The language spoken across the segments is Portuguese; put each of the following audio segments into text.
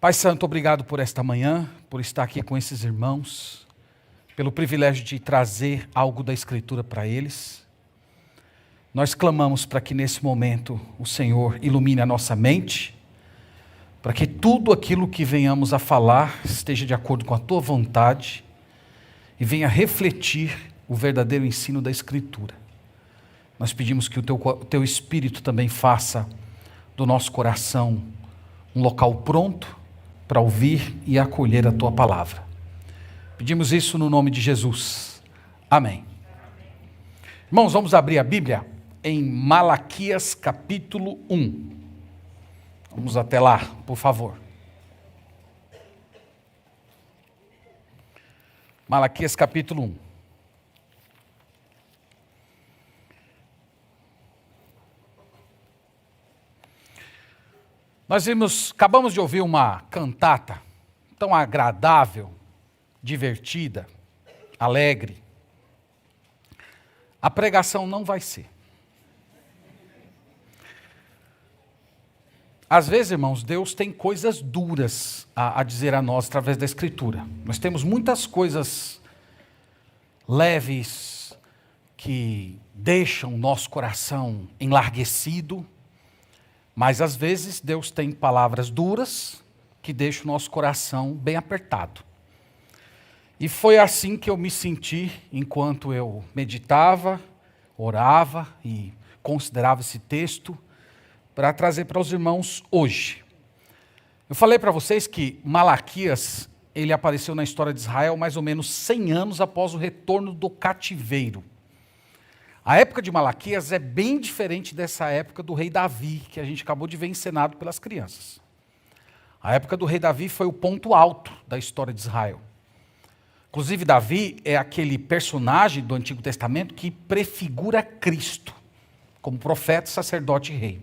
Pai Santo, obrigado por esta manhã, por estar aqui com esses irmãos, pelo privilégio de trazer algo da Escritura para eles. Nós clamamos para que nesse momento o Senhor ilumine a nossa mente, para que tudo aquilo que venhamos a falar esteja de acordo com a Tua vontade e venha refletir o verdadeiro ensino da Escritura. Nós pedimos que o Teu Espírito também faça do nosso coração um local pronto para ouvir e acolher a Tua palavra. Pedimos isso no nome de Jesus. Amém. Irmãos, vamos abrir a Bíblia em Malaquias capítulo 1. Vamos até lá, por favor. Malaquias capítulo 1. Acabamos de ouvir uma cantata tão agradável, divertida, alegre. A pregação não vai ser. Às vezes, irmãos, Deus tem coisas duras a dizer a nós através da Escritura. Nós temos muitas coisas leves que deixam o nosso coração enlarguecido, mas às vezes Deus tem palavras duras que deixam o nosso coração bem apertado. E foi assim que eu me senti enquanto eu meditava, orava e considerava esse texto para trazer para os irmãos hoje. Eu falei para vocês que Malaquias, ele apareceu na história de Israel mais ou menos 100 anos após o retorno do cativeiro. A época de Malaquias é bem diferente dessa época do rei Davi, que a gente acabou de ver encenado pelas crianças. A época do rei Davi foi o ponto alto da história de Israel. Inclusive, Davi é aquele personagem do Antigo Testamento que prefigura Cristo, como profeta, sacerdote e rei.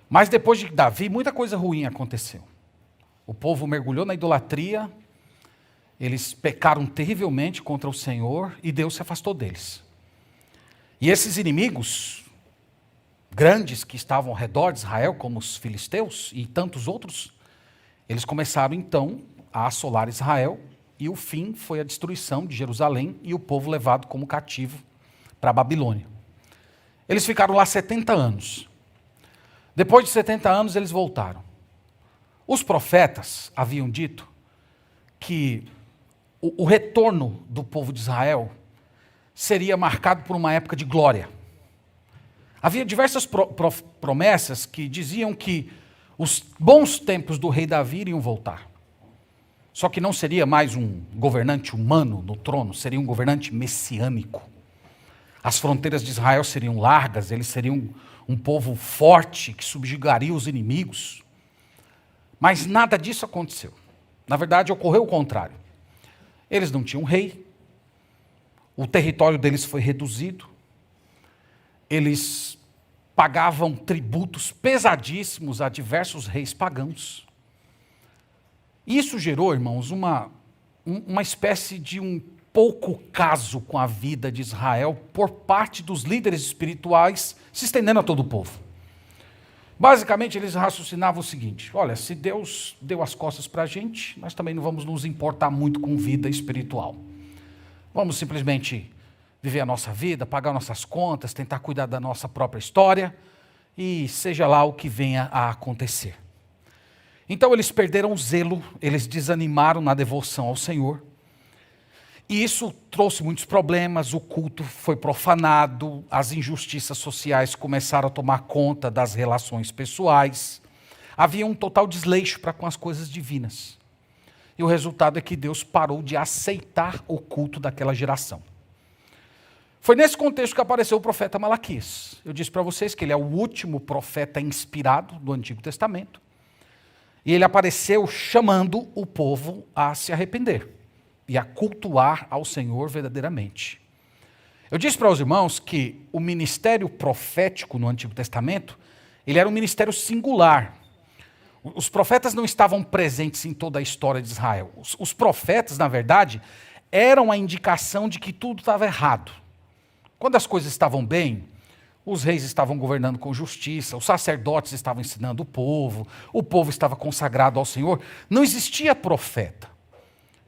Mas depois de Davi, muita coisa ruim aconteceu. O povo mergulhou na idolatria, eles pecaram terrivelmente contra o Senhor e Deus se afastou deles. E esses inimigos grandes que estavam ao redor de Israel, como os filisteus e tantos outros, eles começaram então a assolar Israel e o fim foi a destruição de Jerusalém e o povo levado como cativo para a Babilônia. Eles ficaram lá 70 anos. Depois de 70 anos eles voltaram. Os profetas haviam dito que o retorno do povo de Israel seria marcado por uma época de glória. Havia diversas promessas que diziam que os bons tempos do rei Davi iriam voltar. Só que não seria mais um governante humano no trono, seria um governante messiânico. As fronteiras de Israel seriam largas, eles seriam um povo forte que subjugaria os inimigos. Mas nada disso aconteceu. Na verdade, ocorreu o contrário. Eles não tinham rei, o território deles foi reduzido, eles pagavam tributos pesadíssimos a diversos reis pagãos. Isso gerou, irmãos, uma espécie de um pouco caso com a vida de Israel por parte dos líderes espirituais se estendendo a todo o povo. Basicamente, eles raciocinavam o seguinte: olha, se Deus deu as costas para a gente, nós também não vamos nos importar muito com vida espiritual. Vamos simplesmente viver a nossa vida, pagar nossas contas, tentar cuidar da nossa própria história e seja lá o que venha a acontecer. Então eles perderam o zelo, eles desanimaram na devoção ao Senhor. E isso trouxe muitos problemas, o culto foi profanado, as injustiças sociais começaram a tomar conta das relações pessoais. Havia um total desleixo para com as coisas divinas. E o resultado é que Deus parou de aceitar o culto daquela geração. Foi nesse contexto que apareceu o profeta Malaquias. Eu disse para vocês que ele é o último profeta inspirado do Antigo Testamento. E ele apareceu chamando o povo a se arrepender e a cultuar ao Senhor verdadeiramente. Eu disse para os irmãos que o ministério profético no Antigo Testamento, ele era um ministério singular. Os profetas não estavam presentes em toda a história de Israel. Os profetas, na verdade, eram a indicação de que tudo estava errado. Quando as coisas estavam bem, os reis estavam governando com justiça, os sacerdotes estavam ensinando o povo estava consagrado ao Senhor. Não existia profeta.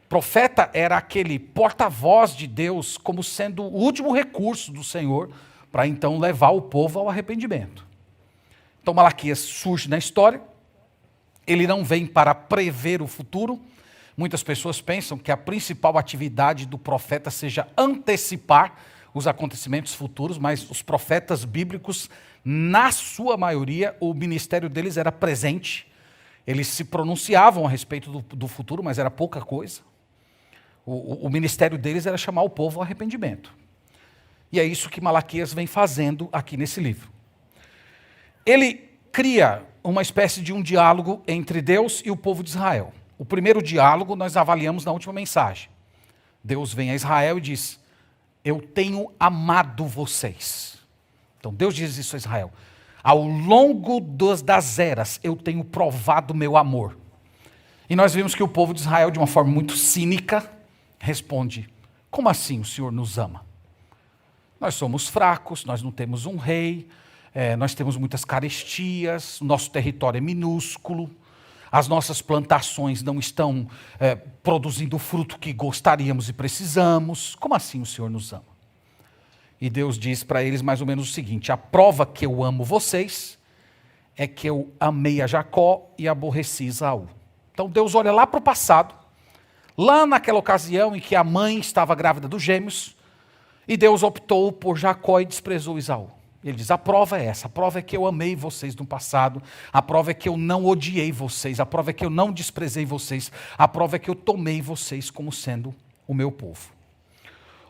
Profeta era aquele porta-voz de Deus como sendo o último recurso do Senhor para então levar o povo ao arrependimento. Então Malaquias surge na história, ele não vem para prever o futuro. Muitas pessoas pensam que a principal atividade do profeta seja antecipar os acontecimentos futuros, mas os profetas bíblicos, na sua maioria, o ministério deles era presente. Eles se pronunciavam a respeito do futuro, mas era pouca coisa. O ministério deles era chamar o povo ao arrependimento. E é isso que Malaquias vem fazendo aqui nesse livro. Ele cria uma espécie de um diálogo entre Deus e o povo de Israel. O primeiro diálogo nós avaliamos na última mensagem. Deus vem a Israel e diz: eu tenho amado vocês. Então Deus diz isso a Israel: ao longo das eras eu tenho provado meu amor. E nós vimos que o povo de Israel, de uma forma muito cínica, responde: como assim o Senhor nos ama? Nós somos fracos, nós não temos um rei, nós temos muitas carestias, o nosso território é minúsculo, as nossas plantações não estão produzindo o fruto que gostaríamos e precisamos. Como assim o Senhor nos ama? E Deus diz para eles mais ou menos o seguinte: a prova que eu amo vocês é que eu amei a Jacó e aborreci Esaú. Então Deus olha lá para o passado, lá naquela ocasião em que a mãe estava grávida dos gêmeos, e Deus optou por Jacó e desprezou Esaú. Ele diz: a prova é essa, a prova é que eu amei vocês no passado, a prova é que eu não odiei vocês, a prova é que eu não desprezei vocês, a prova é que eu tomei vocês como sendo o meu povo.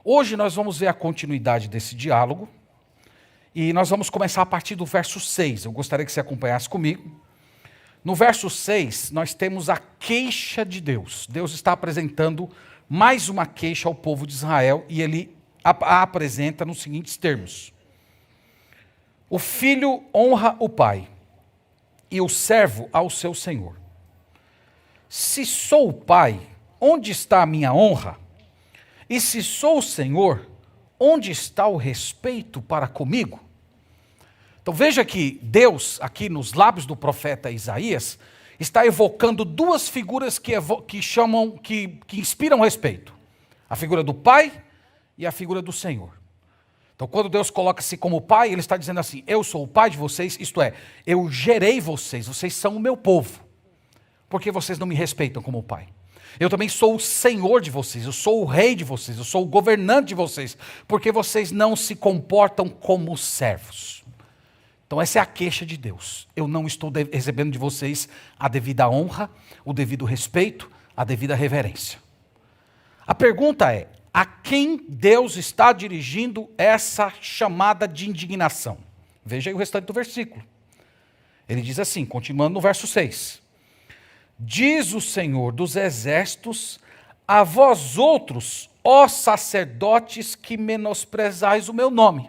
Hoje nós vamos ver a continuidade desse diálogo, e nós vamos começar a partir do verso 6, eu gostaria que você acompanhasse comigo. No verso 6, nós temos a queixa de Deus. Deus está apresentando mais uma queixa ao povo de Israel, e ele a apresenta nos seguintes termos: o filho honra o pai, e o servo ao seu senhor. Se sou o pai, onde está a minha honra? E se sou o senhor, onde está o respeito para comigo? Então veja que Deus, aqui nos lábios do profeta Isaías, está evocando duas figuras que inspiram respeito: a figura do pai e a figura do Senhor. Então, quando Deus coloca-se como pai, ele está dizendo assim: eu sou o pai de vocês, isto é, eu gerei vocês, vocês são o meu povo, porque vocês não me respeitam como pai. Eu também sou o Senhor de vocês, eu sou o rei de vocês, eu sou o governante de vocês, porque vocês não se comportam como servos. Então essa é a queixa de Deus: eu não estou recebendo de vocês a devida honra, o devido respeito, a devida reverência. A pergunta é: a quem Deus está dirigindo essa chamada de indignação? Veja aí o restante do versículo. Ele diz assim, continuando no verso 6. Diz o Senhor dos exércitos a vós outros, ó sacerdotes, que menosprezais o meu nome.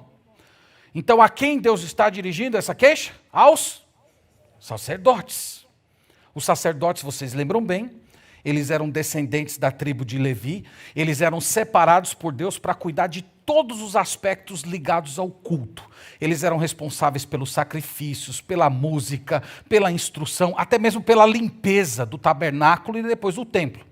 Então a quem Deus está dirigindo essa queixa? Aos sacerdotes. Os sacerdotes, vocês lembram bem, eles eram descendentes da tribo de Levi, eles eram separados por Deus para cuidar de todos os aspectos ligados ao culto. Eles eram responsáveis pelos sacrifícios, pela música, pela instrução, até mesmo pela limpeza do tabernáculo e depois do templo.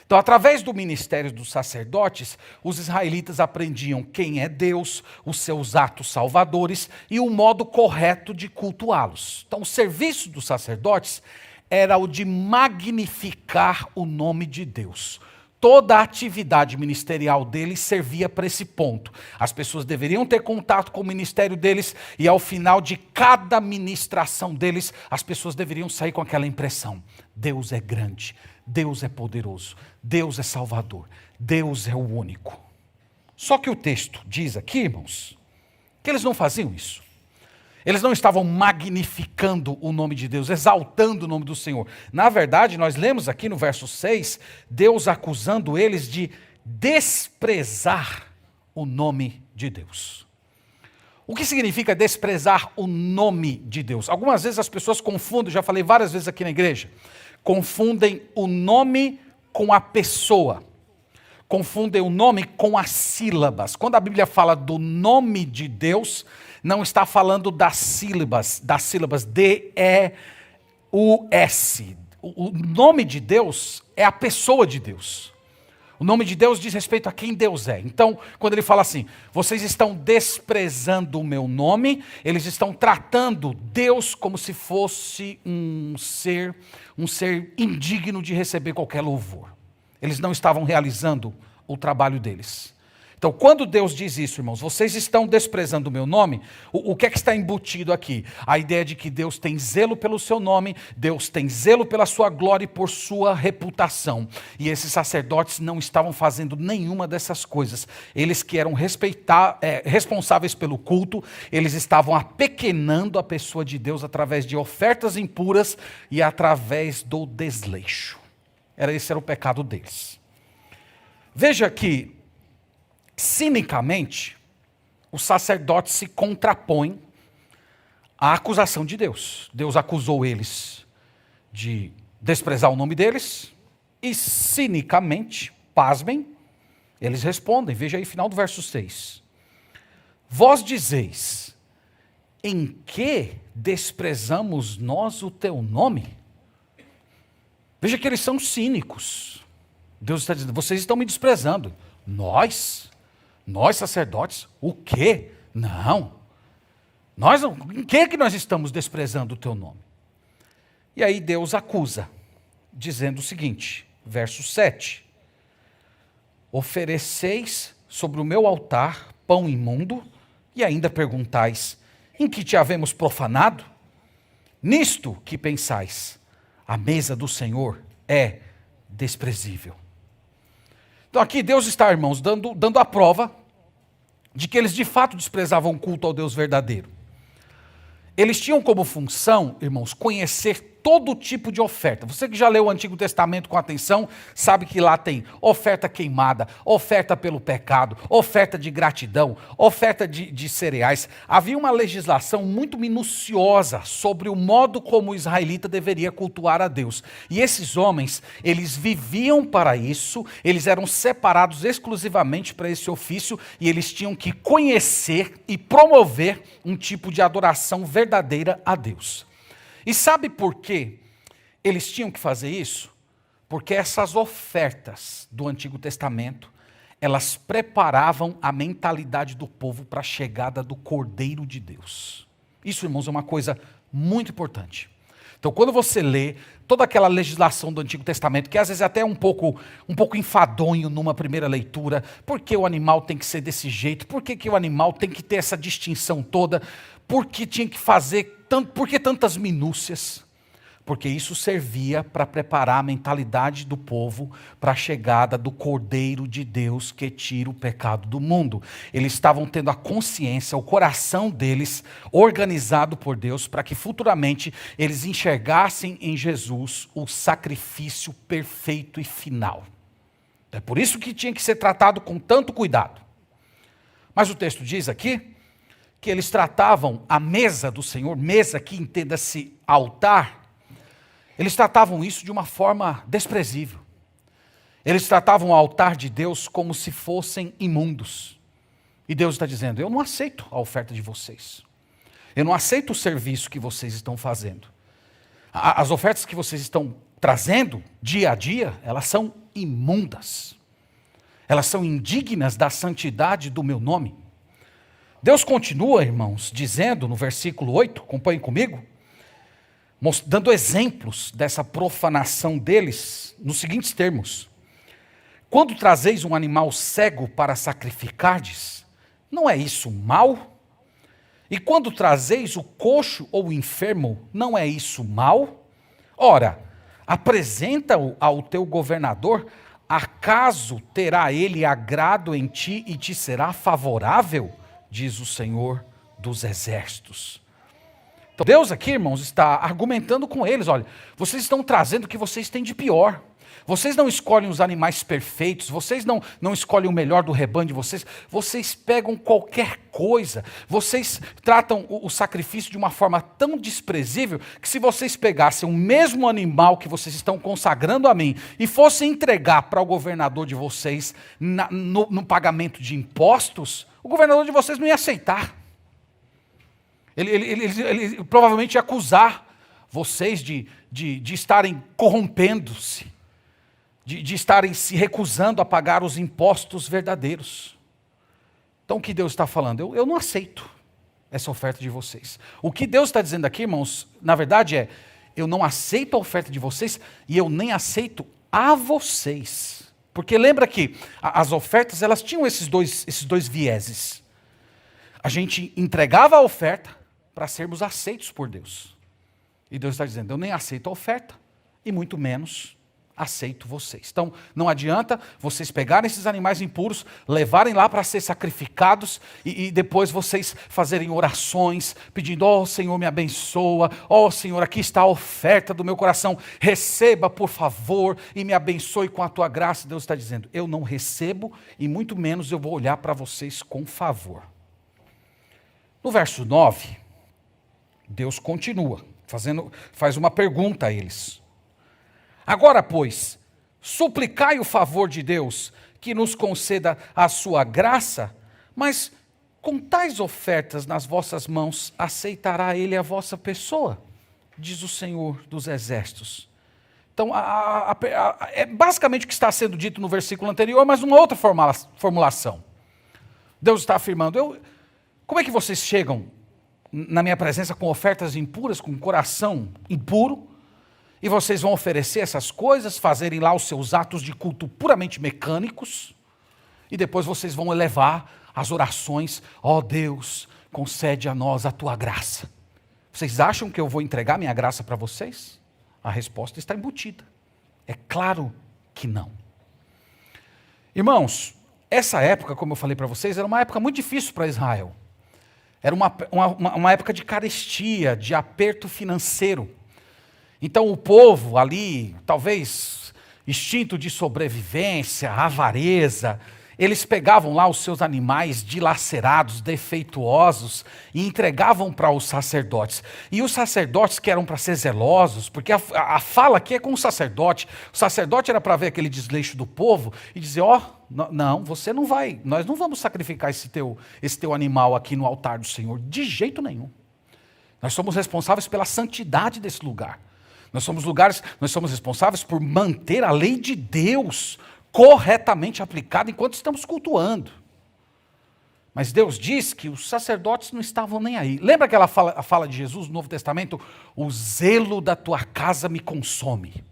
Então, através do ministério dos sacerdotes, os israelitas aprendiam quem é Deus, os seus atos salvadores e o modo correto de cultuá-los. Então, o serviço dos sacerdotes era o de magnificar o nome de Deus. Toda a atividade ministerial deles servia para esse ponto. As pessoas deveriam ter contato com o ministério deles e ao final de cada ministração deles, as pessoas deveriam sair com aquela impressão: Deus é grande, Deus é poderoso, Deus é salvador, Deus é o único. Só que o texto diz aqui, irmãos, que eles não faziam isso. Eles não estavam magnificando o nome de Deus, exaltando o nome do Senhor. Na verdade, nós lemos aqui no verso 6, Deus acusando eles de desprezar o nome de Deus. O que significa desprezar o nome de Deus? Algumas vezes as pessoas confundem, já falei várias vezes aqui na igreja, confundem o nome com a pessoa. Confundem o nome com as sílabas. Quando a Bíblia fala do nome de Deus, não está falando das sílabas D-E-U-S. O nome de Deus é a pessoa de Deus. O nome de Deus diz respeito a quem Deus é. Então, quando ele fala assim, vocês estão desprezando o meu nome, eles estão tratando Deus como se fosse um ser indigno de receber qualquer louvor. Eles não estavam realizando o trabalho deles. Então, quando Deus diz isso, irmãos, vocês estão desprezando o meu nome, o que é que está embutido aqui? A ideia de que Deus tem zelo pelo seu nome, Deus tem zelo pela sua glória e por sua reputação. E esses sacerdotes não estavam fazendo nenhuma dessas coisas. Eles que eram responsáveis pelo culto, eles estavam apequenando a pessoa de Deus através de ofertas impuras e através do desleixo. Esse era o pecado deles. Veja que, cinicamente, os sacerdotes se contrapõem à acusação de Deus. Deus acusou eles de desprezar o nome deles e, cinicamente, pasmem, eles respondem. Veja aí, final do verso 6. Vós dizeis, em que desprezamos nós o teu nome? Veja que eles são cínicos. Deus está dizendo, vocês estão me desprezando. Nós sacerdotes, o quê? Não. Em que nós estamos desprezando o teu nome? E aí Deus acusa, dizendo o seguinte, verso 7. Ofereceis sobre o meu altar pão imundo, e ainda perguntais, em que te havemos profanado? Nisto que pensais, a mesa do Senhor é desprezível. Então aqui Deus está, irmãos, dando a prova de que eles de fato desprezavam o culto ao Deus verdadeiro. Eles tinham como função, irmãos, conhecer todo tipo de oferta. Você que já leu o Antigo Testamento com atenção, sabe que lá tem oferta queimada, oferta pelo pecado, oferta de gratidão, oferta de cereais. Havia uma legislação muito minuciosa sobre o modo como o israelita deveria cultuar a Deus. E esses homens, eles viviam para isso, eles eram separados exclusivamente para esse ofício e eles tinham que conhecer e promover um tipo de adoração verdadeira a Deus. E sabe por que eles tinham que fazer isso? Porque essas ofertas do Antigo Testamento, elas preparavam a mentalidade do povo para a chegada do Cordeiro de Deus. Isso, irmãos, é uma coisa muito importante. Então, quando você lê toda aquela legislação do Antigo Testamento, que às vezes é até um pouco enfadonho numa primeira leitura, por que o animal tem que ser desse jeito? Por que o animal tem que ter essa distinção toda? Por que tinha que fazer por que tantas minúcias? Porque isso servia para preparar a mentalidade do povo para a chegada do Cordeiro de Deus que tira o pecado do mundo. Eles estavam tendo a consciência, o coração deles organizado por Deus para que futuramente eles enxergassem em Jesus o sacrifício perfeito e final. É por isso que tinha que ser tratado com tanto cuidado. Mas o texto diz aqui que eles tratavam a mesa do Senhor, mesa que entenda-se altar, eles tratavam isso de uma forma desprezível. Eles tratavam o altar de Deus como se fossem imundos. E Deus está dizendo, eu não aceito a oferta de vocês. Eu não aceito o serviço que vocês estão fazendo. As ofertas que vocês estão trazendo dia a dia, elas são imundas. Elas são indignas da santidade do meu nome. Deus continua, irmãos, dizendo no versículo 8, acompanhem comigo, dando exemplos dessa profanação deles, nos seguintes termos. Quando trazeis um animal cego para sacrificardes, não é isso mal? E quando trazeis o coxo ou o enfermo, não é isso mal? Ora, apresenta-o ao teu governador, acaso terá ele agrado em ti e te será favorável? Diz o Senhor dos Exércitos. Então Deus aqui, irmãos, está argumentando com eles, olha, vocês estão trazendo o que vocês têm de pior. Vocês não escolhem os animais perfeitos, vocês não escolhem o melhor do rebanho de vocês pegam qualquer coisa, vocês tratam o sacrifício de uma forma tão desprezível que se vocês pegassem o mesmo animal que vocês estão consagrando a mim e fossem entregar para o governador de vocês no pagamento de impostos, o governador de vocês não ia aceitar. Ele provavelmente ia acusar vocês de estarem corrompendo-se, de estarem se recusando a pagar os impostos verdadeiros. Então o que Deus está falando? Eu não aceito essa oferta de vocês. O que Deus está dizendo aqui, irmãos, na verdade é, eu não aceito a oferta de vocês e eu nem aceito a vocês. Porque lembra que as ofertas, elas tinham esses dois vieses. A gente entregava a oferta para sermos aceitos por Deus. E Deus está dizendo, eu nem aceito a oferta e muito menos aceito vocês. Então, não adianta vocês pegarem esses animais impuros, levarem lá para ser sacrificados e depois vocês fazerem orações, pedindo, ó Senhor, me abençoa, ó Senhor, aqui está a oferta do meu coração, receba por favor e me abençoe com a tua graça. Deus está dizendo, eu não recebo e muito menos eu vou olhar para vocês com favor. No verso 9, Deus continua, faz uma pergunta a eles. Agora, pois, suplicai o favor de Deus que nos conceda a sua graça, mas com tais ofertas nas vossas mãos aceitará ele a vossa pessoa, diz o Senhor dos Exércitos. Então, é basicamente o que está sendo dito no versículo anterior, mas numa outra formulação. Deus está afirmando, como é que vocês chegam na minha presença com ofertas impuras, com coração impuro, e vocês vão oferecer essas coisas, fazerem lá os seus atos de culto puramente mecânicos, e depois vocês vão elevar as orações, ó Deus, concede a nós a tua graça. Vocês acham que eu vou entregar minha graça para vocês? A resposta está embutida. É claro que não. Irmãos, essa época, como eu falei para vocês, era uma época muito difícil para Israel. Era uma época de carestia, de aperto financeiro. Então o povo ali, talvez instinto de sobrevivência, avareza, eles pegavam lá os seus animais dilacerados, defeituosos e entregavam para os sacerdotes. E os sacerdotes que eram para ser zelosos, porque a fala aqui é com o sacerdote era para ver aquele desleixo do povo e dizer, não, você não vai, nós não vamos sacrificar esse teu animal aqui no altar do Senhor, de jeito nenhum. Nós somos responsáveis pela santidade desse lugar. Nós somos responsáveis por manter a lei de Deus corretamente aplicada enquanto estamos cultuando. Mas Deus diz que os sacerdotes não estavam nem aí. Lembra aquela fala de Jesus no Novo Testamento? O zelo da tua casa me consome.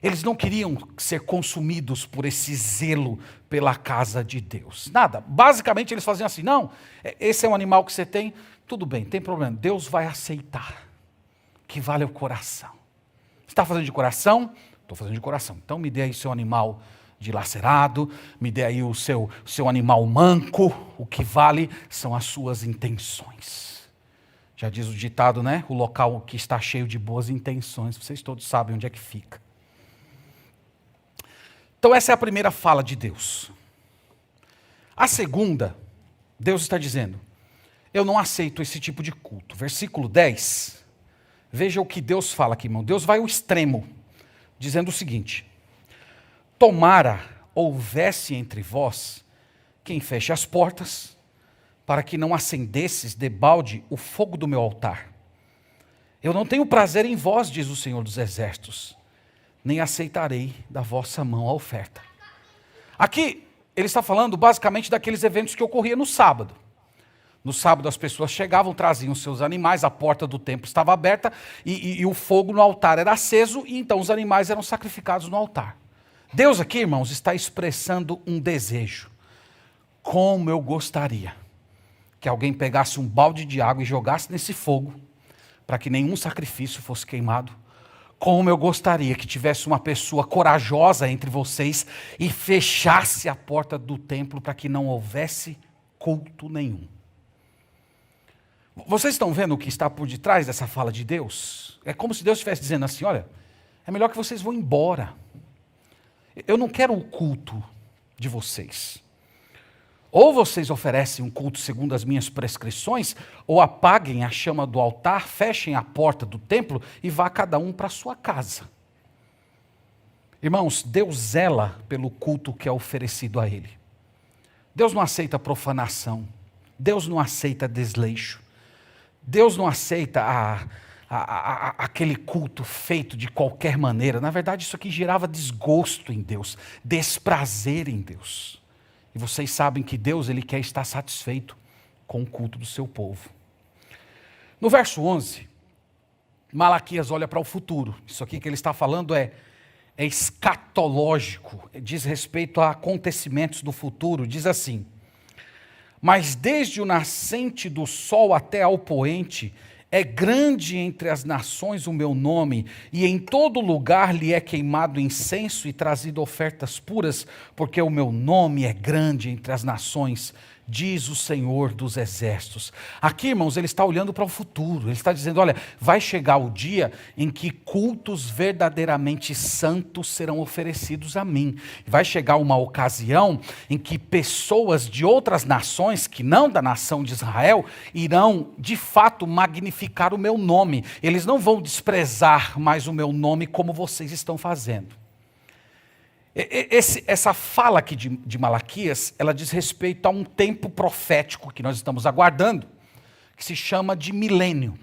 Eles não queriam ser consumidos por esse zelo pela casa de Deus. Nada. Basicamente eles faziam assim, não, esse é um animal que você tem, tudo bem, tem problema. Deus vai aceitar. Que vale o coração. Está fazendo de coração? Estou fazendo de coração. Então me dê aí seu animal dilacerado, me dê aí o seu animal manco, o que vale são as suas intenções. Já diz o ditado, né? O local que está cheio de boas intenções, vocês todos sabem onde é que fica. Então essa é a primeira fala de Deus. A segunda, Deus está dizendo, eu não aceito esse tipo de culto. Versículo 10, veja o que Deus fala aqui, irmão. Deus vai ao extremo, dizendo o seguinte, tomara houvesse entre vós quem feche as portas, para que não acendesses debalde o fogo do meu altar. Eu não tenho prazer em vós, diz o Senhor dos Exércitos, nem aceitarei da vossa mão a oferta. Aqui, ele está falando basicamente daqueles eventos que ocorriam no sábado. No sábado as pessoas chegavam, traziam seus animais, a porta do templo estava aberta e o fogo no altar era aceso e então os animais eram sacrificados no altar. Deus aqui, irmãos, está expressando um desejo. Como eu gostaria que alguém pegasse um balde de água e jogasse nesse fogo, para que nenhum sacrifício fosse queimado. Como eu gostaria que tivesse uma pessoa corajosa entre vocês e fechasse a porta do templo para que não houvesse culto nenhum. Vocês estão vendo o que está por detrás dessa fala de Deus? É como se Deus estivesse dizendo assim, olha, é melhor que vocês vão embora. Eu não quero o culto de vocês. Ou vocês oferecem um culto segundo as minhas prescrições, ou apaguem a chama do altar, fechem a porta do templo e vá cada um para a sua casa. Irmãos, Deus zela pelo culto que é oferecido a Ele. Deus não aceita profanação. Deus não aceita desleixo. Deus não aceita aquele culto feito de qualquer maneira. Na verdade, isso aqui gerava desgosto em Deus, desprazer em Deus. E vocês sabem que Deus, Ele quer estar satisfeito com o culto do seu povo. No verso 11, Malaquias olha para o futuro. Isso aqui que ele está falando é escatológico, diz respeito a acontecimentos do futuro. Diz assim: mas desde o nascente do sol até ao poente, é grande entre as nações o meu nome, e em todo lugar lhe é queimado incenso e trazido ofertas puras, porque o meu nome é grande entre as nações, diz o Senhor dos Exércitos. Aqui, irmãos, ele está olhando para o futuro. Ele está dizendo, olha, vai chegar o dia em que cultos verdadeiramente santos serão oferecidos a mim. Vai chegar uma ocasião em que pessoas de outras nações, que não da nação de Israel, irão, de fato, magnificar o meu nome. Eles não vão desprezar mais o meu nome como vocês estão fazendo. Essa fala aqui de Malaquias, ela diz respeito a um tempo profético que nós estamos aguardando, que se chama de milênio.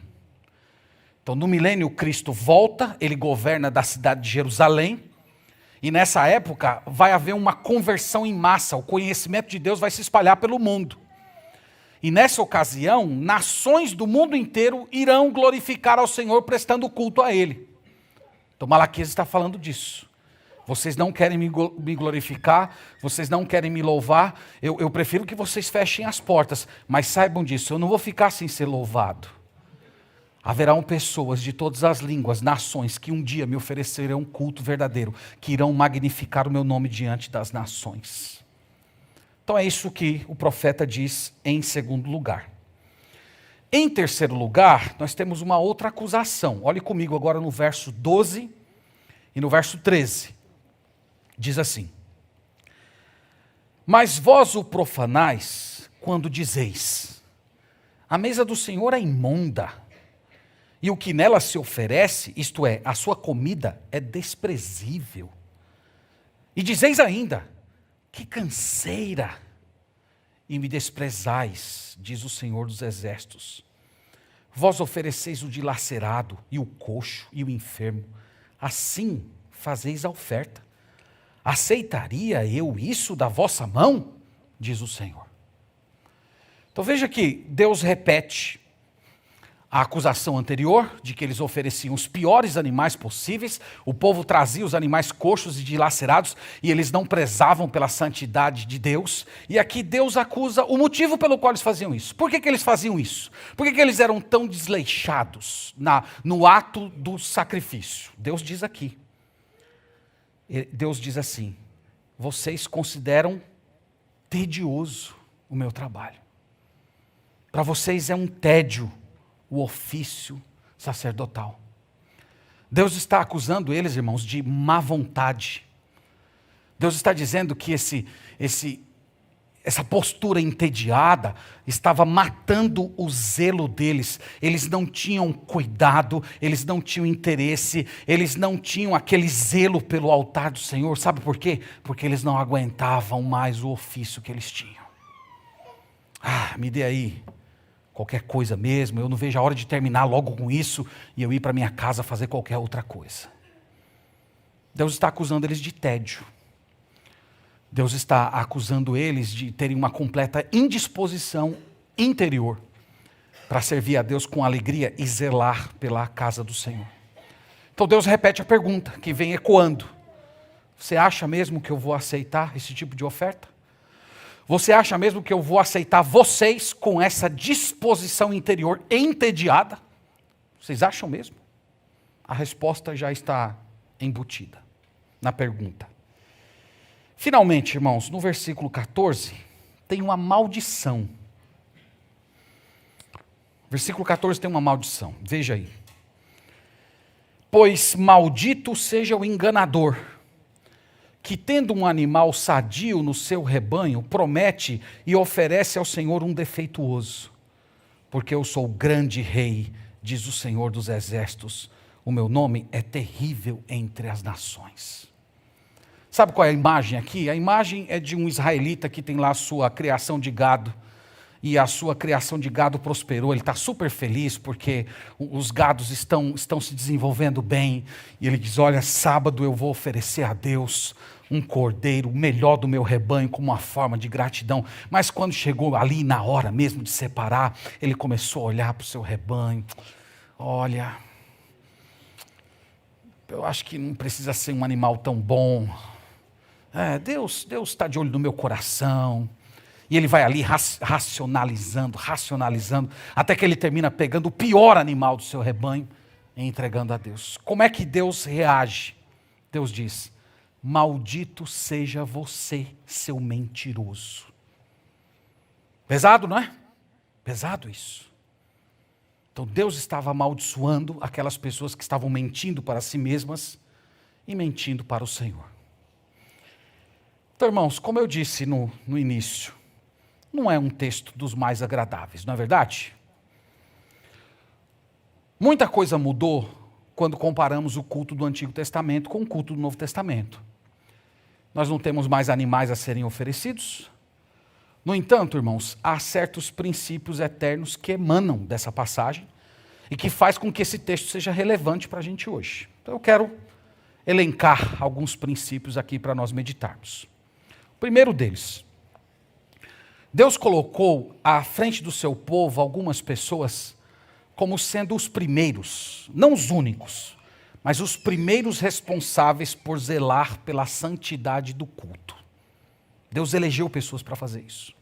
Então, no milênio, Cristo volta, ele governa da cidade de Jerusalém, e nessa época vai haver uma conversão em massa, o conhecimento de Deus vai se espalhar pelo mundo. E nessa ocasião, nações do mundo inteiro irão glorificar ao Senhor prestando culto a Ele. Então, Malaquias está falando disso. Vocês não querem me glorificar, vocês não querem me louvar, eu prefiro que vocês fechem as portas, mas saibam disso, eu não vou ficar sem ser louvado. Haverão pessoas de todas as línguas, nações, que um dia me oferecerão um culto verdadeiro, que irão magnificar o meu nome diante das nações. Então é isso que o profeta diz em segundo lugar. Em terceiro lugar, nós temos uma outra acusação. Olhe comigo agora no verso 12 e no verso 13. Diz assim: mas vós o profanais quando dizeis, a mesa do Senhor é imunda, e o que nela se oferece, isto é, a sua comida é desprezível. E dizeis ainda, que canseira, e me desprezais, diz o Senhor dos Exércitos. Vós ofereceis o dilacerado, e o coxo, e o enfermo, assim fazeis a oferta. Aceitaria eu isso da vossa mão? Diz o Senhor. Então veja que Deus repete a acusação anterior, de que eles ofereciam os piores animais possíveis, o povo trazia os animais coxos e dilacerados, e eles não prezavam pela santidade de Deus, e aqui Deus acusa o motivo pelo qual eles faziam isso. Por que eles faziam isso? Por que eles eram tão desleixados no ato do sacrifício? Deus diz aqui. Deus diz assim: vocês consideram tedioso o meu trabalho. Para vocês é um tédio o ofício sacerdotal. Deus está acusando eles, irmãos, de má vontade. Deus está dizendo que essa postura entediada estava matando o zelo deles. Eles não tinham cuidado, eles não tinham interesse, eles não tinham aquele zelo pelo altar do Senhor. Sabe por quê? Porque eles não aguentavam mais o ofício que eles tinham. Me dê aí qualquer coisa mesmo, eu não vejo a hora de terminar logo com isso e eu ir para minha casa fazer qualquer outra coisa. Deus está acusando eles de tédio. Deus está acusando eles de terem uma completa indisposição interior para servir a Deus com alegria e zelar pela casa do Senhor. Então Deus repete a pergunta que vem ecoando. Você acha mesmo que eu vou aceitar esse tipo de oferta? Você acha mesmo que eu vou aceitar vocês com essa disposição interior entediada? Vocês acham mesmo? A resposta já está embutida na pergunta. Finalmente, irmãos, no versículo 14, tem uma maldição. Versículo 14 tem uma maldição. Veja aí. Pois maldito seja o enganador, que tendo um animal sadio no seu rebanho, promete e oferece ao Senhor um defeituoso. Porque eu sou o grande rei, diz o Senhor dos Exércitos. O meu nome é terrível entre as nações. Sabe qual é a imagem aqui? A imagem é de um israelita que tem lá a sua criação de gado. e a sua criação de gado prosperou. Ele está super feliz porque os gados estão se desenvolvendo bem. E ele diz, olha, sábado eu vou oferecer a Deus um cordeiro, o melhor do meu rebanho, como uma forma de gratidão. Mas quando chegou ali na hora mesmo de separar, ele começou a olhar para o seu rebanho. Olha, eu acho que não precisa ser um animal tão bom. Deus está de olho no meu coração. E ele vai ali racionalizando, até que ele termina pegando o pior animal do seu rebanho e entregando a Deus. Como é que Deus reage? Deus diz, maldito seja você, seu mentiroso. Pesado, não é? Pesado isso. Então Deus estava amaldiçoando aquelas pessoas que estavam mentindo para si mesmas e mentindo para o Senhor. Então, irmãos, como eu disse no início, não é um texto dos mais agradáveis, não é verdade? Muita coisa mudou quando comparamos o culto do Antigo Testamento com o culto do Novo Testamento. Nós não temos mais animais a serem oferecidos. No entanto, irmãos, há certos princípios eternos que emanam dessa passagem e que faz com que esse texto seja relevante para a gente hoje. Então eu quero elencar alguns princípios aqui para nós meditarmos. O primeiro deles, Deus colocou à frente do seu povo algumas pessoas como sendo os primeiros, não os únicos, mas os primeiros responsáveis por zelar pela santidade do culto. Deus elegeu pessoas para fazer isso.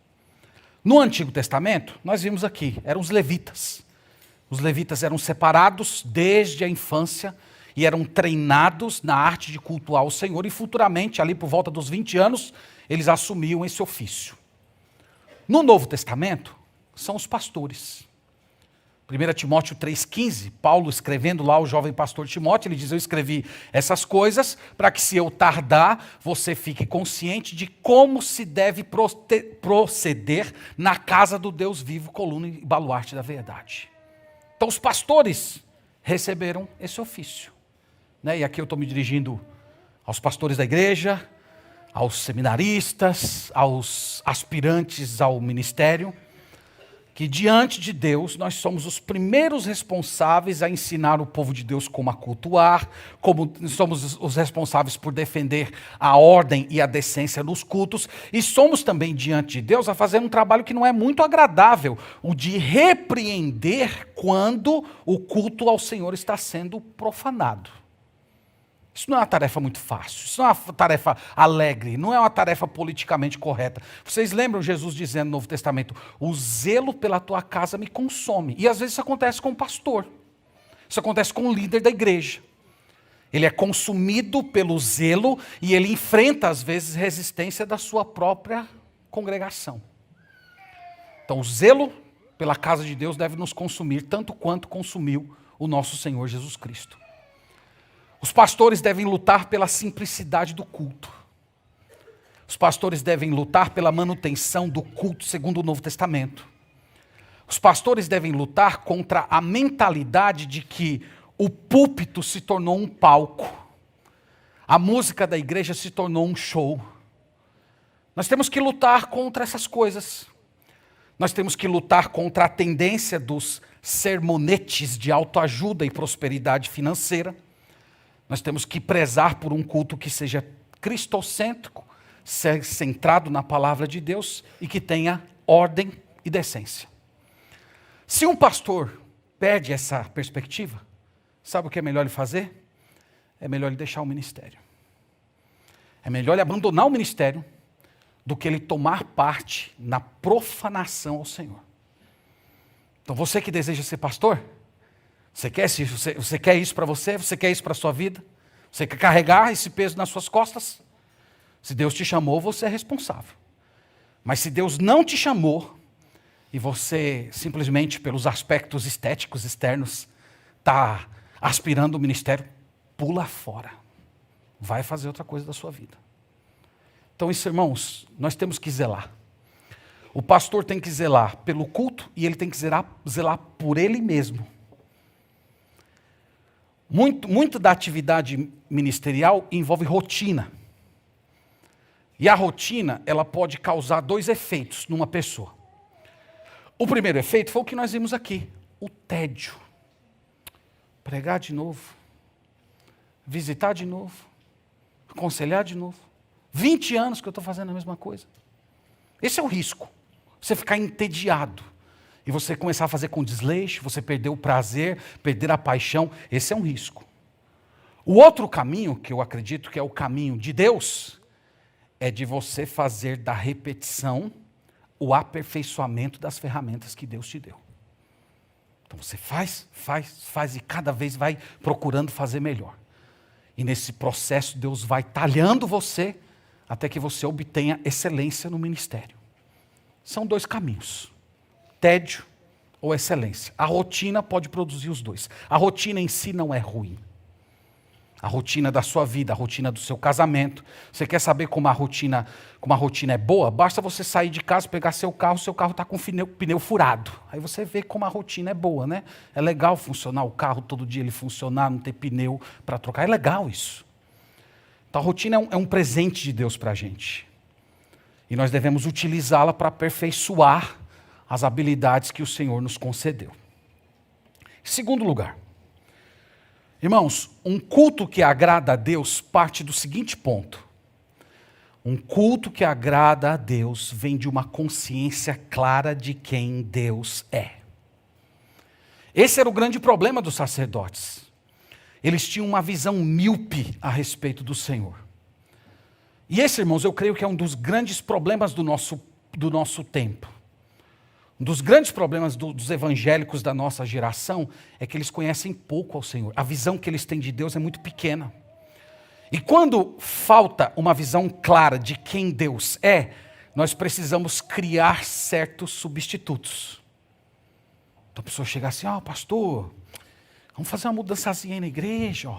No Antigo Testamento, nós vimos aqui, eram os levitas. Os levitas eram separados desde a infância e eram treinados na arte de cultuar o Senhor e futuramente, ali por volta dos 20 anos, eles assumiam esse ofício. No Novo Testamento, são os pastores. 1 Timóteo 3,15, Paulo escrevendo lá ao jovem pastor Timóteo, ele diz, eu escrevi essas coisas para que se eu tardar, você fique consciente de como se deve proceder na casa do Deus vivo, coluna e baluarte da verdade. Então os pastores receberam esse ofício. E aqui eu estou me dirigindo aos pastores da igreja, aos seminaristas, aos aspirantes ao ministério, que diante de Deus nós somos os primeiros responsáveis a ensinar o povo de Deus como a cultuar, como somos os responsáveis por defender a ordem e a decência nos cultos, e somos também diante de Deus a fazer um trabalho que não é muito agradável, o de repreender quando o culto ao Senhor está sendo profanado. Isso não é uma tarefa muito fácil, isso não é uma tarefa alegre, não é uma tarefa politicamente correta. Vocês lembram Jesus dizendo no Novo Testamento, o zelo pela tua casa me consome. E às vezes isso acontece com o pastor, isso acontece com o líder da igreja. Ele é consumido pelo zelo e ele enfrenta às vezes resistência da sua própria congregação. Então o zelo pela casa de Deus deve nos consumir tanto quanto consumiu o nosso Senhor Jesus Cristo. Os pastores devem lutar pela simplicidade do culto. Os pastores devem lutar pela manutenção do culto segundo o Novo Testamento. Os pastores devem lutar contra a mentalidade de que o púlpito se tornou um palco. A música da igreja se tornou um show. Nós temos que lutar contra essas coisas. Nós temos que lutar contra a tendência dos sermonetes de autoajuda e prosperidade financeira. Nós temos que prezar por um culto que seja cristocêntrico, centrado na palavra de Deus e que tenha ordem e decência. Se um pastor perde essa perspectiva, sabe o que é melhor ele fazer? É melhor ele deixar o ministério. É melhor ele abandonar o ministério do que ele tomar parte na profanação ao Senhor. Então você que deseja ser pastor, você quer isso para você? Você quer isso para a sua vida? Você quer carregar esse peso nas suas costas? Se Deus te chamou, você é responsável. Mas se Deus não te chamou, e você simplesmente pelos aspectos estéticos externos está aspirando o ministério, pula fora. Vai fazer outra coisa da sua vida. Então isso, irmãos, nós temos que zelar. O pastor tem que zelar pelo culto e ele tem que zelar por ele mesmo. Muito da atividade ministerial envolve rotina. E a rotina, ela pode causar dois efeitos numa pessoa. O primeiro efeito foi o que nós vimos aqui, o tédio. Pregar de novo, visitar de novo, aconselhar de novo. 20 anos que eu estou fazendo a mesma coisa. Esse é o risco. Você ficar entediado. E você começar a fazer com desleixo, você perder o prazer, perder a paixão. Esse é um risco. O outro caminho, que eu acredito que é o caminho de Deus, é de você fazer da repetição o aperfeiçoamento das ferramentas que Deus te deu. Então você faz e cada vez vai procurando fazer melhor. E nesse processo Deus vai talhando você até que você obtenha excelência no ministério. São dois caminhos, tédio ou excelência. A rotina pode produzir os dois. A rotina em si não é ruim. A rotina da sua vida, a rotina do seu casamento. Você quer saber como a rotina é boa? Basta você sair de casa, pegar seu carro está com pneu furado. Aí você vê como a rotina é boa, né? É legal funcionar o carro, todo dia ele funcionar, não ter pneu para trocar. É legal isso. Então a rotina é um presente de Deus para a gente. E nós devemos utilizá-la para aperfeiçoar as habilidades que o Senhor nos concedeu. Segundo lugar. Irmãos, um culto que agrada a Deus parte do seguinte ponto. Um culto que agrada a Deus vem de uma consciência clara de quem Deus é. Esse era o grande problema dos sacerdotes. Eles tinham uma visão míope a respeito do Senhor. E esse, irmãos, eu creio que é um dos grandes problemas do nosso tempo. Um dos grandes problemas dos evangélicos da nossa geração é que eles conhecem pouco ao Senhor. A visão que eles têm de Deus é muito pequena. E quando falta uma visão clara de quem Deus é, nós precisamos criar certos substitutos. Então a pessoa chega assim, pastor, vamos fazer uma mudançazinha aí na igreja,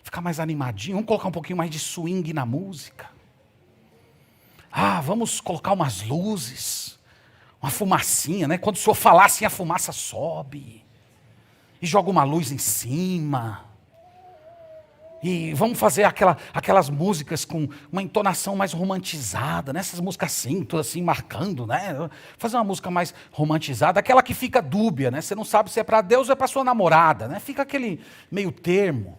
ficar mais animadinho, vamos colocar um pouquinho mais de swing na música. Vamos colocar umas luzes. Uma fumacinha, né? Quando o senhor falar assim, a fumaça sobe. E joga uma luz em cima. E vamos fazer aquelas músicas com uma entonação mais romantizada, né? Essas músicas assim, todas assim, marcando, né? Fazer uma música mais romantizada, aquela que fica dúbia, né? Você não sabe se é para Deus ou é para sua namorada, né? Fica aquele meio termo.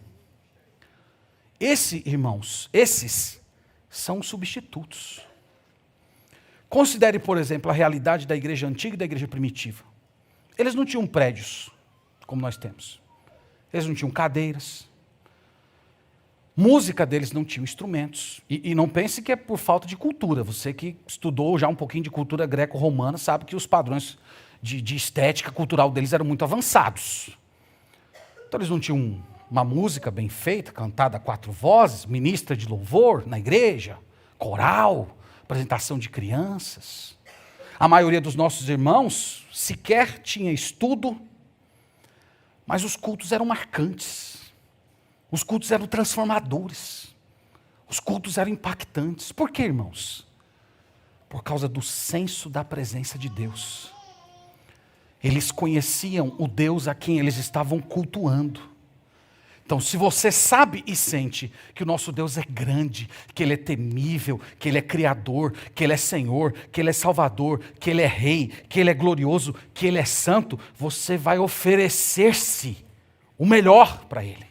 Esses são substitutos. Considere, por exemplo, a realidade da igreja antiga e da igreja primitiva. Eles não tinham prédios, como nós temos. Eles não tinham cadeiras. Música deles não tinha instrumentos. E não pense que é por falta de cultura. Você que estudou já um pouquinho de cultura greco-romana sabe que os padrões de estética cultural deles eram muito avançados. Então eles não tinham uma música bem feita, cantada a 4 vozes, ministra de louvor na igreja, coral, apresentação de crianças. A maioria dos nossos irmãos sequer tinha estudo, mas os cultos eram marcantes. Os cultos eram transformadores. Os cultos eram impactantes. Por quê, irmãos? Por causa do senso da presença de Deus. Eles conheciam o Deus a quem eles estavam cultuando. Então, se você sabe e sente que o nosso Deus é grande, que Ele é temível, que Ele é Criador, que Ele é Senhor, que Ele é Salvador, que Ele é Rei, que Ele é glorioso, que Ele é santo, você vai oferecer-se o melhor para Ele.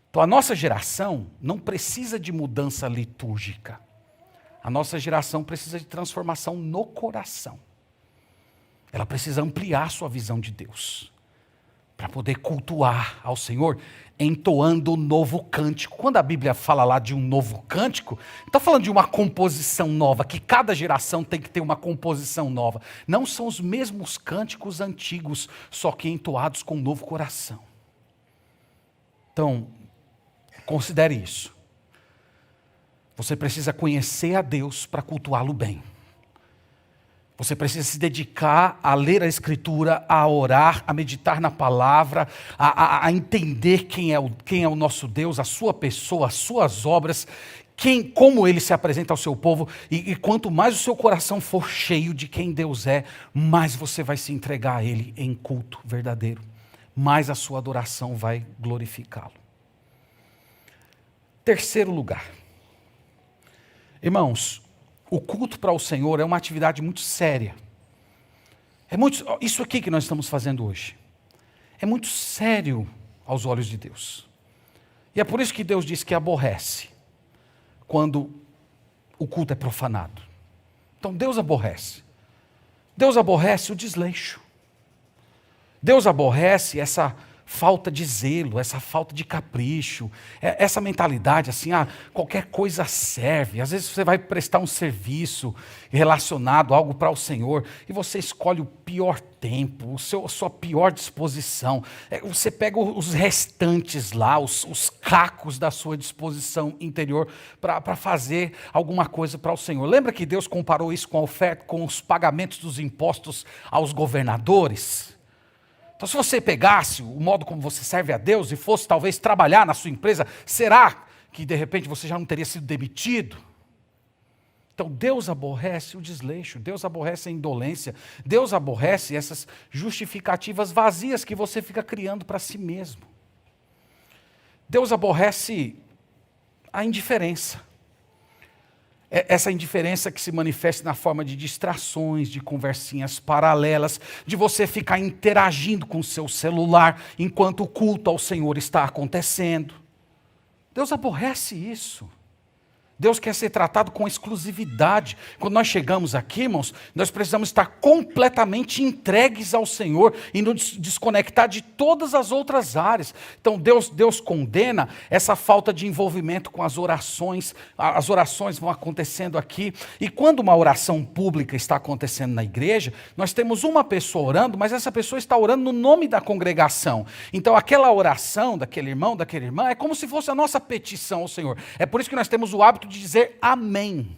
Então, a nossa geração não precisa de mudança litúrgica. A nossa geração precisa de transformação no coração. Ela precisa ampliar sua visão de Deus. Para poder cultuar ao Senhor, entoando o novo cântico. Quando a Bíblia fala lá de um novo cântico, está falando de uma composição nova, que cada geração tem que ter uma composição nova. Não são os mesmos cânticos antigos, só que entoados com um novo coração. Então, considere isso. Você precisa conhecer a Deus para cultuá-lo bem. Você precisa se dedicar a ler a Escritura, a orar, a meditar na palavra, a entender quem é o nosso Deus, a sua pessoa, as suas obras, como Ele se apresenta ao seu povo. E quanto mais o seu coração for cheio de quem Deus é, mais você vai se entregar a Ele em culto verdadeiro. Mais a sua adoração vai glorificá-lo. Terceiro lugar. Irmãos, o culto para o Senhor é uma atividade muito séria. Isso aqui que nós estamos fazendo hoje é muito sério aos olhos de Deus. E é por isso que Deus diz que aborrece quando o culto é profanado. Então Deus aborrece. Deus aborrece o desleixo. Deus aborrece essa falta de zelo, essa falta de capricho, essa mentalidade assim, qualquer coisa serve. Às vezes você vai prestar um serviço relacionado a algo para o Senhor e você escolhe o pior tempo, a sua pior disposição. Você pega os restantes lá, os cacos da sua disposição interior para fazer alguma coisa para o Senhor. Lembra que Deus comparou isso com a oferta, com os pagamentos dos impostos aos governadores? Então, se você pegasse o modo como você serve a Deus e fosse talvez trabalhar na sua empresa, será que de repente você já não teria sido demitido? Então, Deus aborrece o desleixo, Deus aborrece a indolência, Deus aborrece essas justificativas vazias que você fica criando para si mesmo. Deus aborrece a indiferença. Essa indiferença que se manifesta na forma de distrações, de conversinhas paralelas, de você ficar interagindo com o seu celular enquanto o culto ao Senhor está acontecendo. Deus aborrece isso. Deus quer ser tratado com exclusividade. Quando nós chegamos aqui, irmãos, nós precisamos estar completamente entregues ao Senhor e nos desconectar de todas as outras áreas. Então Deus condena essa falta de envolvimento com as orações. As orações vão acontecendo aqui. E quando uma oração pública está acontecendo na igreja, nós temos uma pessoa orando, mas essa pessoa está orando no nome da congregação. Então aquela oração daquele irmão, daquela irmã, é como se fosse a nossa petição ao Senhor. É por isso que nós temos o hábito de dizer amém.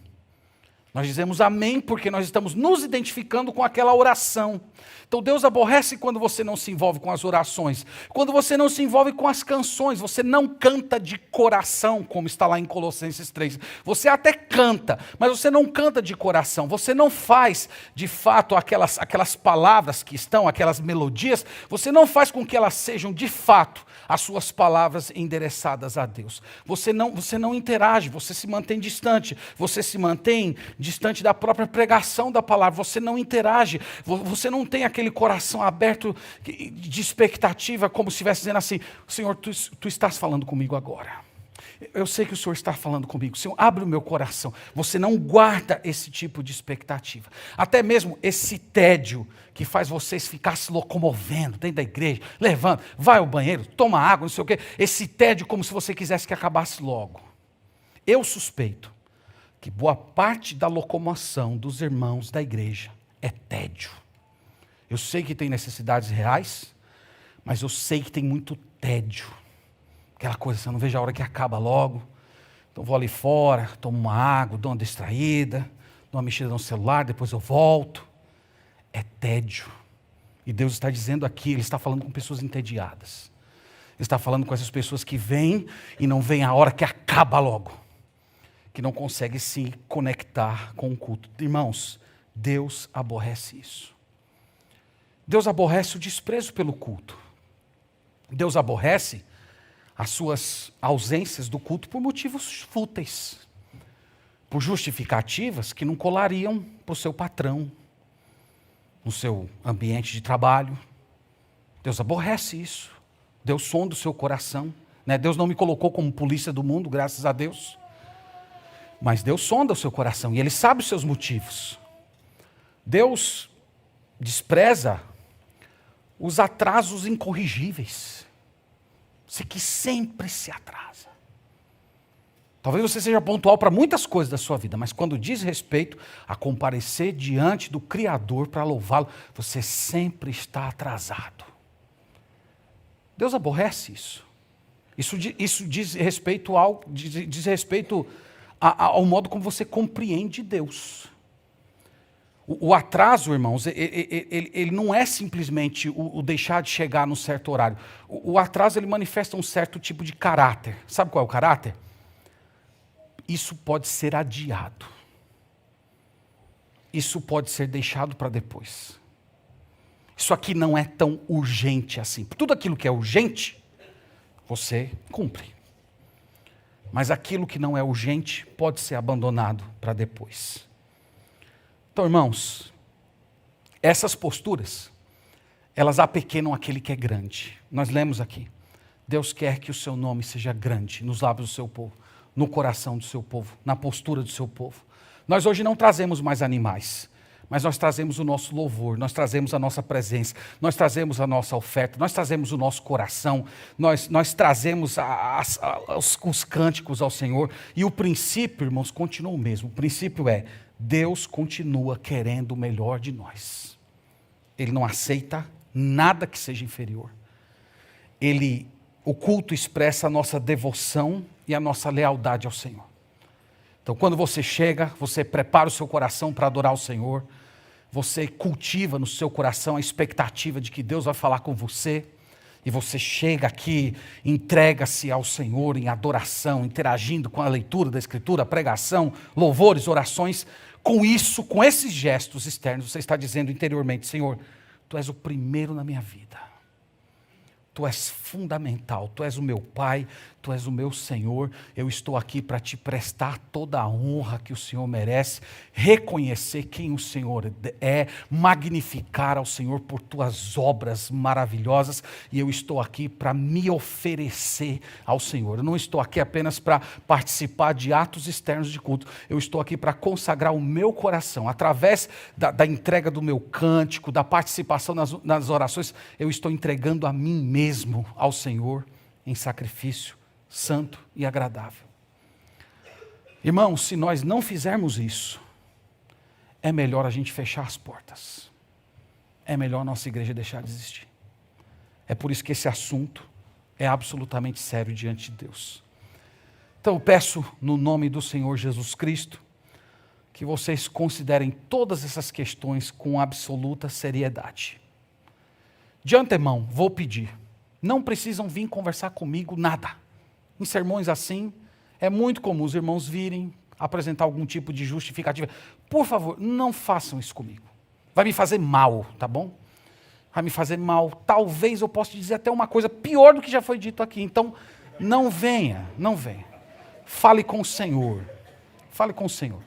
Nós dizemos amém porque nós estamos nos identificando com aquela oração. Então Deus aborrece quando você não se envolve com as orações, quando você não se envolve com as canções, você não canta de coração, como está lá em Colossenses 3. Você até canta, mas você não canta de coração, você não faz de fato aquelas palavras que estão, aquelas melodias, você não faz com que elas sejam de fato as suas palavras endereçadas a Deus. Você não interage, você se mantém distante, você se mantém distante da própria pregação da palavra, você não interage, você não tem aquele coração aberto de expectativa, como se estivesse dizendo assim: Senhor, tu estás falando comigo agora. Eu sei que o Senhor está falando comigo. Senhor, abre o meu coração. Você não guarda esse tipo de expectativa. Até mesmo esse tédio que faz vocês ficar se locomovendo dentro da igreja, levanta, vai ao banheiro, toma água, não sei o quê. Esse tédio como se você quisesse que acabasse logo. Eu suspeito que boa parte da locomoção dos irmãos da igreja é tédio. Eu sei que tem necessidades reais, mas eu sei que tem muito tédio. Aquela coisa assim, eu não vejo a hora que acaba logo. Então vou ali fora, tomo uma água, dou uma distraída, dou uma mexida no celular, depois eu volto. É tédio. E Deus está dizendo aqui, Ele está falando com pessoas entediadas. Ele está falando com essas pessoas que vêm e não vêm a hora que acaba logo. Que não conseguem se conectar com o culto. Irmãos, Deus aborrece isso. Deus aborrece o desprezo pelo culto. Deus aborrece as suas ausências do culto por motivos fúteis, por justificativas que não colariam para o seu patrão, no seu ambiente de trabalho. Deus aborrece isso. Deus sonda o seu coração. Né? Deus não me colocou como polícia do mundo, graças a Deus. Mas Deus sonda o seu coração e Ele sabe os seus motivos. Deus despreza os atrasos incorrigíveis. Você que sempre se atrasa. Talvez você seja pontual para muitas coisas da sua vida, mas quando diz respeito a comparecer diante do Criador para louvá-lo, você sempre está atrasado. Deus aborrece isso. Isso diz respeito ao modo como você compreende Deus. O atraso, irmãos, ele não é simplesmente o deixar de chegar num certo horário. O atraso, ele manifesta um certo tipo de caráter. Sabe qual é o caráter? Isso pode ser adiado. Isso pode ser deixado para depois. Isso aqui não é tão urgente assim. Tudo aquilo que é urgente, você cumpre. Mas aquilo que não é urgente pode ser abandonado para depois. Então, irmãos, Essas posturas, elas apequenam aquele que é grande. Nós lemos aqui, Deus quer que o seu nome seja grande nos lábios do seu povo, no coração do seu povo, na postura do seu povo. Nós hoje não trazemos mais animais, mas nós trazemos o nosso louvor, nós trazemos a nossa presença, nós trazemos a nossa oferta, nós trazemos o nosso coração, nós trazemos os cânticos ao Senhor. E o princípio, irmãos, continua o mesmo. O princípio é, Deus continua querendo o melhor de nós. Ele não aceita nada que seja inferior. O culto expressa a nossa devoção e a nossa lealdade ao Senhor. Então, quando você chega, você prepara o seu coração para adorar o Senhor, você cultiva no seu coração a expectativa de que Deus vai falar com você, e você chega aqui, entrega-se ao Senhor em adoração, interagindo com a leitura da Escritura, a pregação, louvores, orações. Com isso, com esses gestos externos, você está dizendo interiormente, Senhor, Tu és o primeiro na minha vida. Tu és fundamental, Tu és o meu Pai, Tu és o meu Senhor. Eu estou aqui para Te prestar toda a honra que o Senhor merece, reconhecer quem o Senhor é, magnificar ao Senhor por Tuas obras maravilhosas, e eu estou aqui para me oferecer ao Senhor. Eu não estou aqui apenas para participar de atos externos de culto, eu estou aqui para consagrar o meu coração, através da entrega do meu cântico, da participação nas orações, eu estou entregando a mim mesmo ao Senhor em sacrifício santo e agradável. Irmãos, se nós não fizermos isso, é melhor a gente fechar as portas. É melhor a nossa igreja deixar de existir. É por isso que esse assunto é absolutamente sério diante de Deus. Então eu peço no nome do Senhor Jesus Cristo que vocês considerem todas essas questões com absoluta seriedade. De antemão, vou pedir, não precisam vir conversar comigo nada. Em sermões assim, é muito comum os irmãos virem apresentar algum tipo de justificativa. Por favor, não façam isso comigo. Vai me fazer mal, tá bom? Vai me fazer mal. Talvez eu possa dizer até uma coisa pior do que já foi dito aqui. Então, não venha, não venha. Fale com o Senhor. Fale com o Senhor.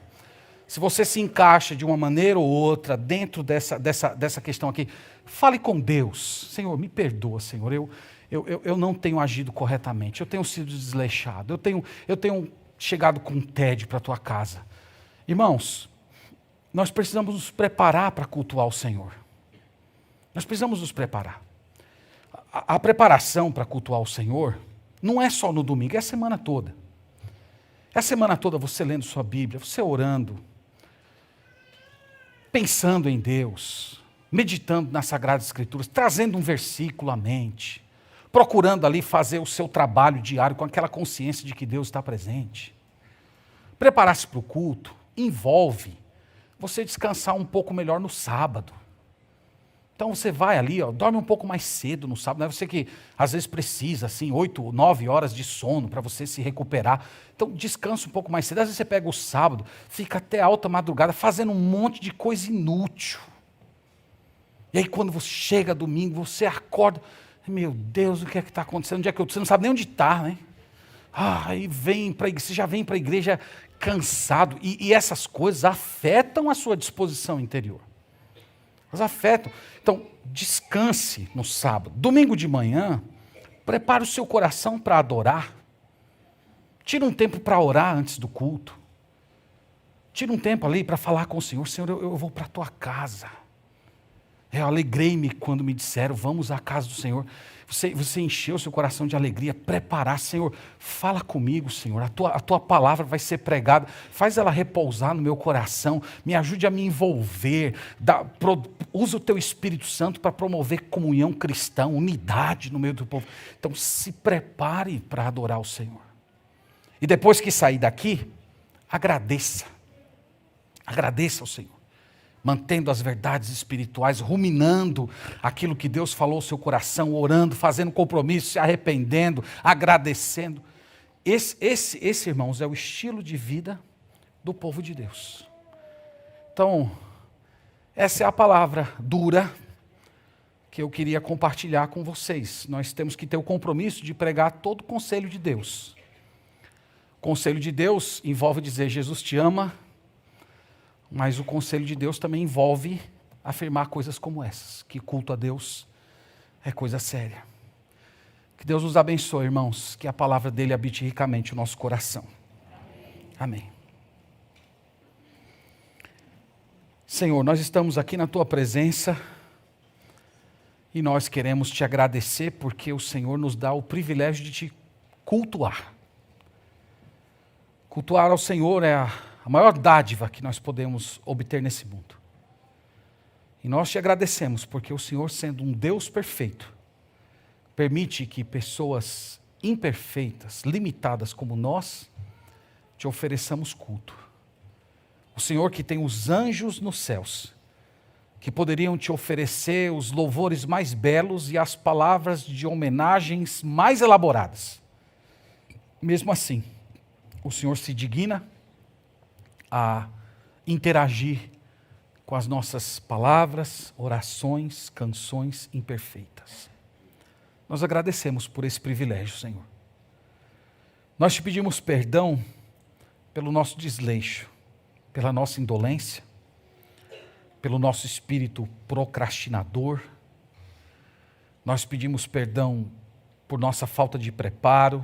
Se você se encaixa de uma maneira ou outra dentro dessa questão aqui, fale com Deus. Senhor, me perdoa, Senhor. Eu não tenho agido corretamente. Eu tenho sido desleixado. Eu tenho chegado com tédio para a tua casa. Irmãos, nós precisamos nos preparar para cultuar o Senhor. Nós precisamos nos preparar. A preparação para cultuar o Senhor não é só no domingo, é a semana toda. É a semana toda você lendo sua Bíblia, você orando, pensando em Deus, meditando nas Sagradas Escrituras, trazendo um versículo à mente, procurando ali fazer o seu trabalho diário com aquela consciência de que Deus está presente. Preparar-se para o culto envolve você descansar um pouco melhor no sábado. Então você vai ali, dorme um pouco mais cedo no sábado. Não é você que às vezes precisa, assim, 8, 9 horas de sono para você se recuperar. Então descansa um pouco mais cedo. Às vezes você pega o sábado, fica até alta madrugada fazendo um monte de coisa inútil. E aí quando você chega domingo, você acorda, meu Deus, o que é que está acontecendo? Onde é que você não sabe nem onde está, né? Aí você já vem para a igreja cansado. E essas coisas afetam a sua disposição interior. Elas afetam. Então, descanse no sábado. Domingo de manhã, prepare o seu coração para adorar. Tira um tempo para orar antes do culto. Tira um tempo ali para falar com o Senhor. Senhor, eu vou para a tua casa. Eu alegrei-me quando me disseram, vamos à casa do Senhor. Você encheu seu coração de alegria, preparar, Senhor, fala comigo, Senhor, a tua palavra vai ser pregada, faz ela repousar no meu coração, me ajude a me envolver, usa o teu Espírito Santo para promover comunhão cristã, unidade no meio do povo. Então se prepare para adorar o Senhor. E depois que sair daqui, agradeça ao Senhor. Mantendo as verdades espirituais, ruminando aquilo que Deus falou ao seu coração, orando, fazendo compromisso, se arrependendo, agradecendo. Esse, irmãos, é o estilo de vida do povo de Deus. Então, essa é a palavra dura que eu queria compartilhar com vocês. Nós temos que ter o compromisso de pregar todo o conselho de Deus. O conselho de Deus envolve dizer, Jesus te ama, mas o conselho de Deus também envolve afirmar coisas como essas, que culto a Deus é coisa séria. Que Deus nos abençoe, irmãos, que a palavra dele habite ricamente o nosso coração. Amém. Senhor, nós estamos aqui na tua presença e nós queremos te agradecer porque o Senhor nos dá o privilégio de te cultuar. Cultuar ao Senhor é a maior dádiva que nós podemos obter nesse mundo. E nós te agradecemos porque o Senhor, sendo um Deus perfeito, permite que pessoas imperfeitas, limitadas como nós, te ofereçamos culto. O Senhor que tem os anjos nos céus, que poderiam te oferecer os louvores mais belos e as palavras de homenagens mais elaboradas. Mesmo assim, o Senhor se digna a interagir com as nossas palavras, orações, canções imperfeitas. Nós agradecemos por esse privilégio, Senhor. Nós te pedimos perdão pelo nosso desleixo, pela nossa indolência, pelo nosso espírito procrastinador. Nós pedimos perdão por nossa falta de preparo,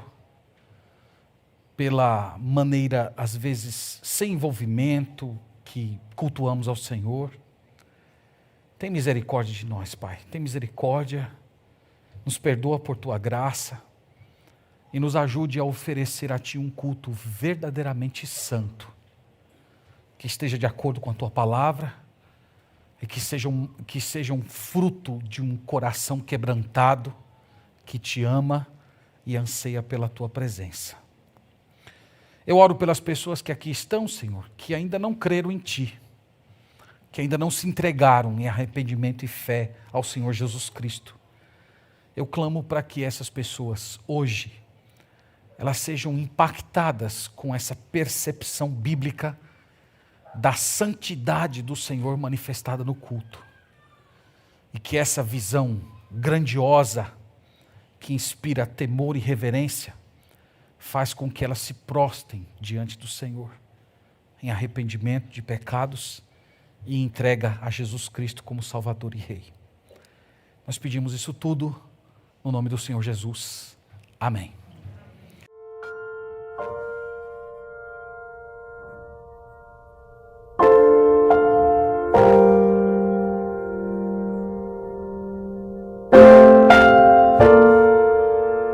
pela maneira, às vezes, sem envolvimento, que cultuamos ao Senhor. Tem misericórdia de nós, Pai. Tem misericórdia. Nos perdoa por tua graça e nos ajude a oferecer a ti um culto verdadeiramente santo, que esteja de acordo com a tua palavra e que seja um fruto de um coração quebrantado que te ama e anseia pela tua presença. Eu oro pelas pessoas que aqui estão, Senhor, que ainda não creram em ti, que ainda não se entregaram em arrependimento e fé ao Senhor Jesus Cristo. Eu clamo para que essas pessoas, hoje, elas sejam impactadas com essa percepção bíblica da santidade do Senhor manifestada no culto. E que essa visão grandiosa, que inspira temor e reverência, faz com que elas se prostrem diante do Senhor, em arrependimento de pecados e entrega a Jesus Cristo como Salvador e Rei. Nós pedimos isso tudo no nome do Senhor Jesus. Amém.